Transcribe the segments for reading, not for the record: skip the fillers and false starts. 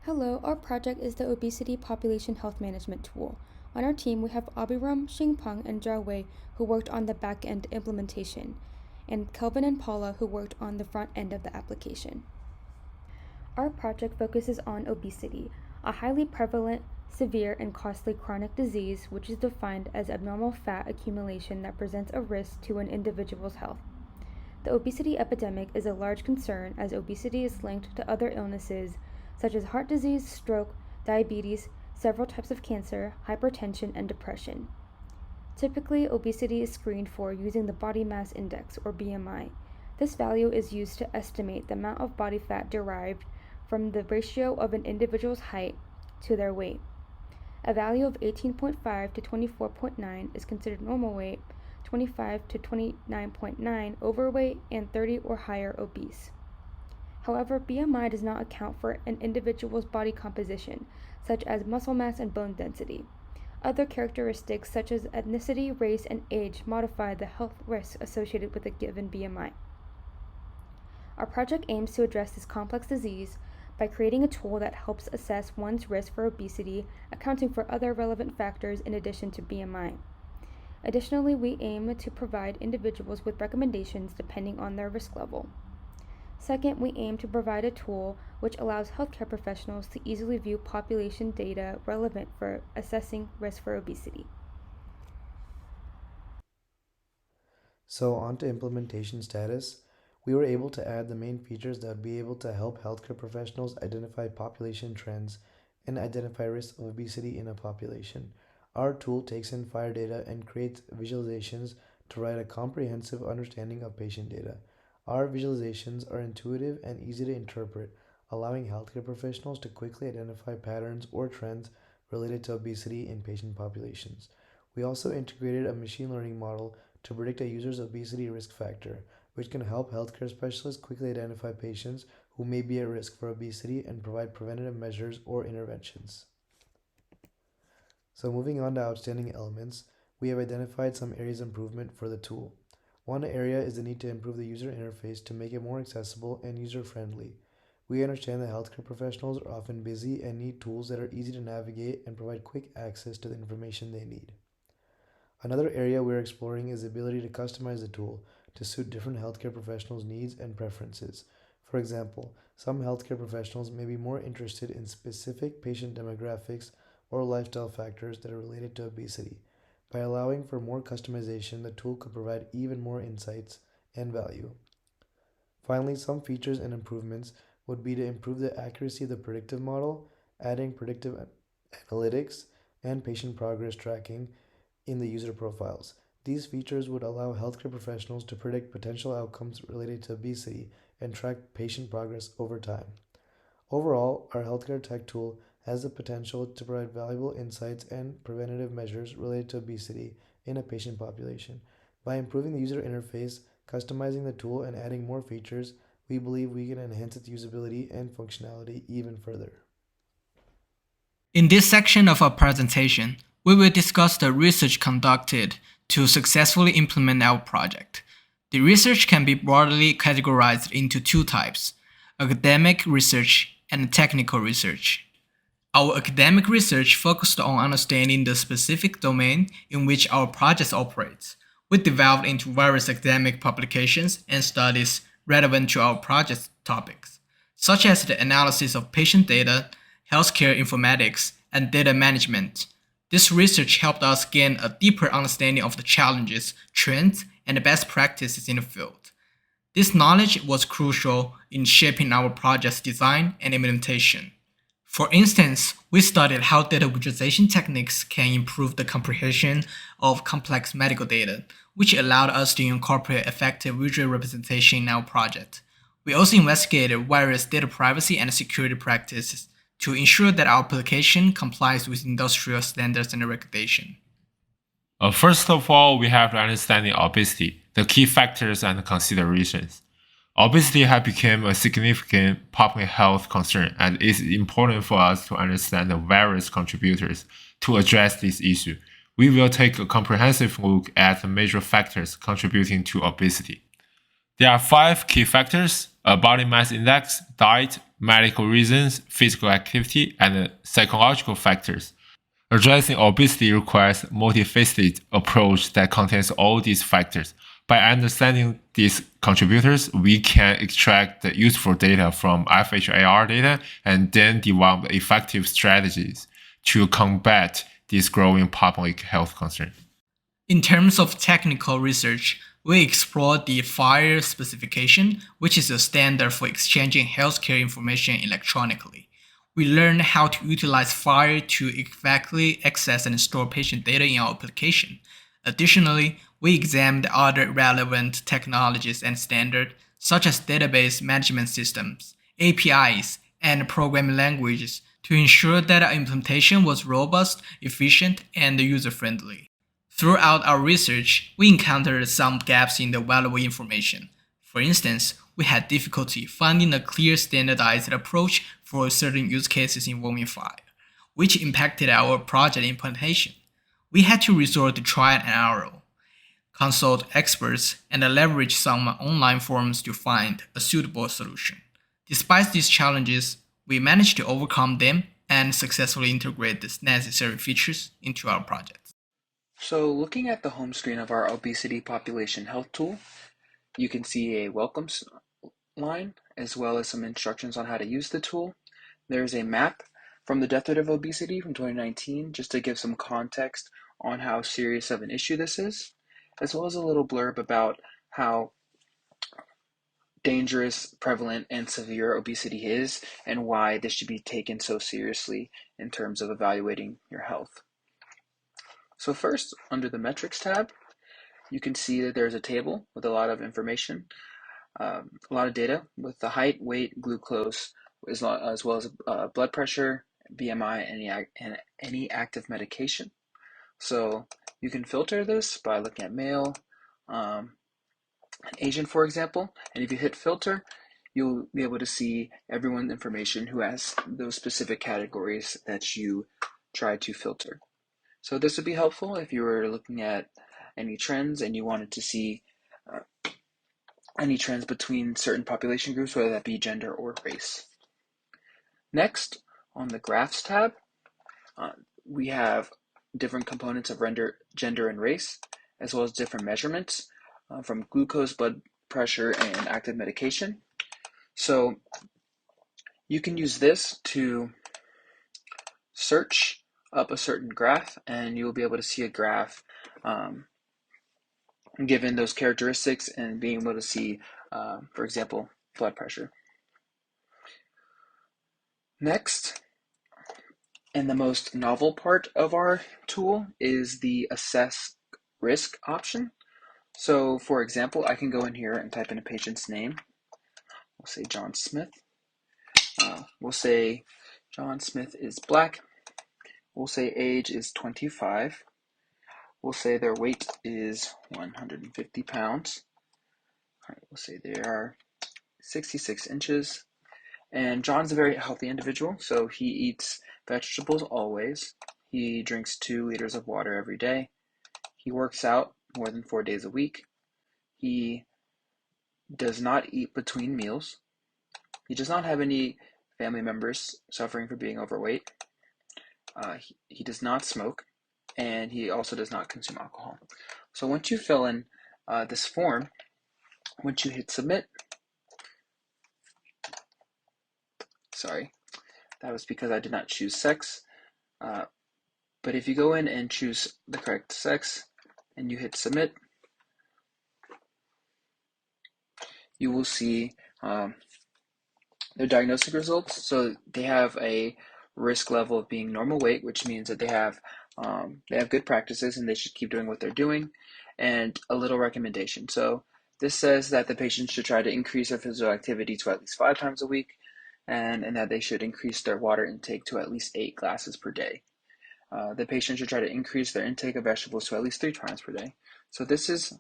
Hello, our project is the Obesity Population Health Management Tool. On our team, we have Abhiram, Xingpeng, and Jiawei who worked on the back-end implementation, and Kelvin and Paula who worked on the front end of the application. Our project focuses on obesity, a highly prevalent, severe, and costly chronic disease which is defined as abnormal fat accumulation that presents a risk to an individual's health. The obesity epidemic is a large concern as obesity is linked to other illnesses such as heart disease, stroke, diabetes, several types of cancer, hypertension, and depression. Typically, obesity is screened for using the body mass index, or BMI. This value is used to estimate the amount of body fat derived from the ratio of an individual's height to their weight. A value of 18.5 to 24.9 is considered normal weight, 25 to 29.9 overweight, and 30 or higher obese. However, BMI does not account for an individual's body composition, such as muscle mass and bone density. Other characteristics such as ethnicity, race, and age modify the health risks associated with a given BMI. Our project aims to address this complex disease by creating a tool that helps assess one's risk for obesity, accounting for other relevant factors in addition to BMI. Additionally, we aim to provide individuals with recommendations depending on their risk level. Second, we aim to provide a tool which allows healthcare professionals to easily view population data relevant for assessing risk for obesity. So on to implementation status. We were able to add the main features that would be able to help healthcare professionals identify population trends and identify risks of obesity in a population. Our tool takes in FHIR data and creates visualizations to provide a comprehensive understanding of patient data. Our visualizations are intuitive and easy to interpret, allowing healthcare professionals to quickly identify patterns or trends related to obesity in patient populations. We also integrated a machine learning model to predict a user's obesity risk factor, which can help healthcare specialists quickly identify patients who may be at risk for obesity and provide preventative measures or interventions. So moving on to outstanding elements, we have identified some areas of improvement for the tool. One area is the need to improve the user interface to make it more accessible and user-friendly. We understand that healthcare professionals are often busy and need tools that are easy to navigate and provide quick access to the information they need. Another area we're exploring is the ability to customize the tool to suit different healthcare professionals' needs and preferences. For example, some healthcare professionals may be more interested in specific patient demographics or lifestyle factors that are related to obesity. By allowing for more customization, the tool could provide even more insights and value. Finally, some features and improvements would be to improve the accuracy of the predictive model, adding predictive analytics and patient progress tracking in the user profiles. These features would allow healthcare professionals to predict potential outcomes related to obesity and track patient progress over time. Overall, our healthcare tech tool has the potential to provide valuable insights and preventative measures related to obesity in a patient population. By improving the user interface, customizing the tool, and adding more features, we believe we can enhance its usability and functionality even further. In this section of our presentation, we will discuss the research conducted to successfully implement our project. The research can be broadly categorized into two types: academic research and technical research. Our academic research focused on understanding the specific domain in which our project operates. We delved into various academic publications and studies relevant to our project topics, such as the analysis of patient data, healthcare informatics, and data management. This research helped us gain a deeper understanding of the challenges, trends, and the best practices in the field. This knowledge was crucial in shaping our project's design and implementation. For instance, we studied how data visualization techniques can improve the comprehension of complex medical data, which allowed us to incorporate effective visual representation in our project. We also investigated various data privacy and security practices to ensure that our application complies with industrial standards and regulation. First of all, we have to understand obesity, the key factors and considerations. Obesity has become a significant public health concern, and it is important for us to understand the various contributors to address this issue. We will take a comprehensive look at the major factors contributing to obesity. There are 5 key factors: a body mass index, diet, medical reasons, physical activity, and psychological factors. Addressing obesity requires a multifaceted approach that contains all these factors. By understanding these contributors, we can extract the useful data from FHAR data and then develop effective strategies to combat this growing public health concern. In terms of technical research, we explored the FHIR specification, which is a standard for exchanging healthcare information electronically. We learned how to utilize FHIR to effectively access and store patient data in our application. Additionally, we examined other relevant technologies and standards, such as database management systems, APIs, and programming languages, to ensure that our implementation was robust, efficient, and user-friendly. Throughout our research, we encountered some gaps in the valuable information. For instance, we had difficulty finding a clear standardized approach for certain use cases involving FHIR, which impacted our project implementation. We had to resort to trial and error, consult experts, and leverage some online forums to find a suitable solution. Despite these challenges, we managed to overcome them and successfully integrate the necessary features into our project. So looking at the home screen of our obesity population health tool, you can see a welcome line as well as some instructions on how to use the tool. There's a map from the death rate of obesity from 2019 just to give some context on how serious of an issue this is, as well as a little blurb about how dangerous, prevalent, and severe obesity is and why this should be taken so seriously in terms of evaluating your health. So first, under the metrics tab, you can see that there's a table with a lot of information, a lot of data with the height, weight, glucose, as well as blood pressure, BMI, and any active medication. So you can filter this by looking at male, Asian, for example, and if you hit filter, you'll be able to see everyone's information who has those specific categories that you try to filter. So this would be helpful if you were looking at any trends and you wanted to see any trends between certain population groups, whether that be gender or race. Next, on the graphs tab, we have different components of gender and race, as well as different measurements from glucose, blood pressure, and active medication. So you can use this to search up a certain graph, and you'll be able to see a graph given those characteristics and being able to see, for example, blood pressure. Next, and the most novel part of our tool is the assess risk option. So for example, I can go in here and type in a patient's name. We'll say John Smith. We'll say John Smith is black. We'll say age is 25. We'll say their weight is 150 pounds. All right, we'll say they are 66 inches. And John's a very healthy individual, so he eats vegetables always. He drinks 2 liters of water every day. He works out more than 4 days a week. He does not eat between meals. He does not have any family members suffering from being overweight. He does not smoke, and he also does not consume alcohol. So once you fill in this form, once you hit submit, sorry, that was because I did not choose sex, but if you go in and choose the correct sex and you hit submit, you will see their diagnostic results. So they have a risk level of being normal weight, which means that they have good practices and they should keep doing what they're doing, and a little recommendation. So this says that the patient should try to increase their physical activity to at least 5 times a week, and that they should increase their water intake to at least 8 glasses per day. The patient should try to increase their intake of vegetables to at least 3 times per day. So this is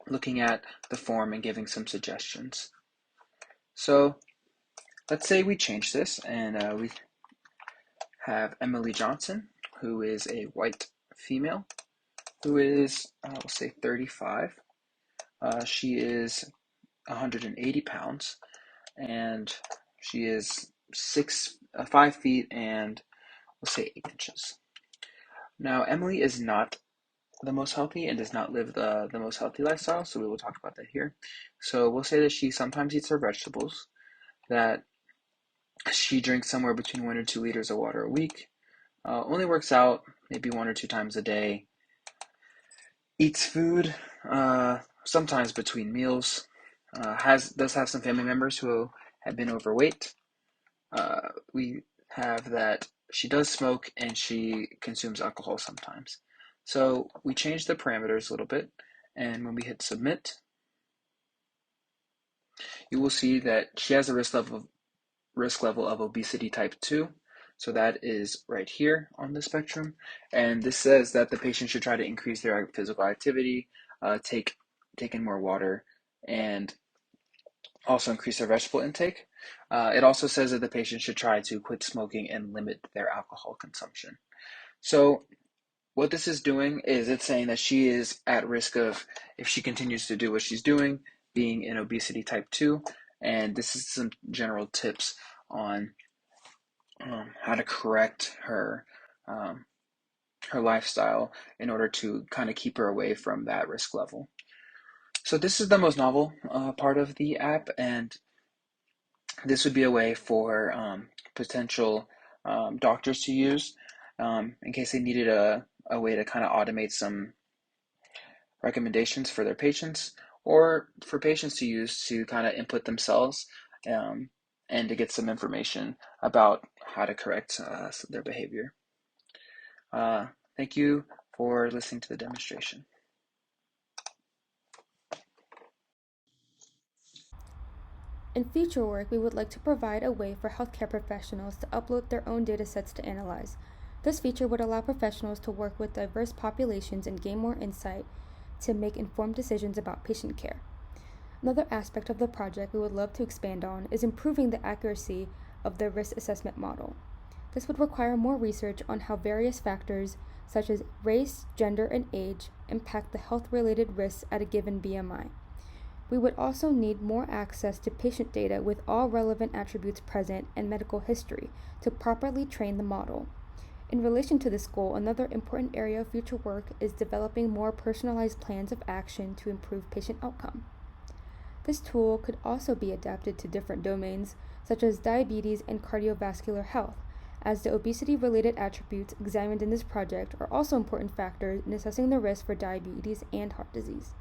looking at the form and giving some suggestions. So let's say we change this and we have Emily Johnson, who is a white female, who is, we'll say 35. She is 180 pounds, and she is 5 feet and let's say 8 inches. Now, Emily is not the most healthy and does not live the most healthy lifestyle, so we will talk about that here. So we'll say that she sometimes eats her vegetables, that she drinks somewhere between 1 or 2 liters of water a week, only works out maybe 1 or 2 times a day, eats food sometimes between meals, does have some family members who have been overweight. We have that she does smoke and she consumes alcohol sometimes. So we change the parameters a little bit, and when we hit submit, you will see that she has a risk level of obesity type 2. So that is right here on the spectrum. And this says that the patient should try to increase their physical activity, take in more water, and also increase their vegetable intake. It also says that the patient should try to quit smoking and limit their alcohol consumption. So what this is doing is it's saying that she is at risk of, if she continues to do what she's doing, being in obesity type 2. And this is some general tips on how to correct her lifestyle in order to kind of keep her away from that risk level. So this is the most novel part of the app, and this would be a way for potential doctors to use in case they needed a way to kind of automate some recommendations for their patients, or for patients to use to kind of input themselves and to get some information about how to correct their behavior. Thank you for listening to the demonstration. In future work, we would like to provide a way for healthcare professionals to upload their own datasets to analyze. This feature would allow professionals to work with diverse populations and gain more insight to make informed decisions about patient care. Another aspect of the project we would love to expand on is improving the accuracy of the risk assessment model. This would require more research on how various factors such as race, gender, and age impact the health-related risks at a given BMI. We would also need more access to patient data with all relevant attributes present and medical history to properly train the model. In relation to this goal, another important area of future work is developing more personalized plans of action to improve patient outcome. This tool could also be adapted to different domains, such as diabetes and cardiovascular health, as the obesity-related attributes examined in this project are also important factors in assessing the risk for diabetes and heart disease.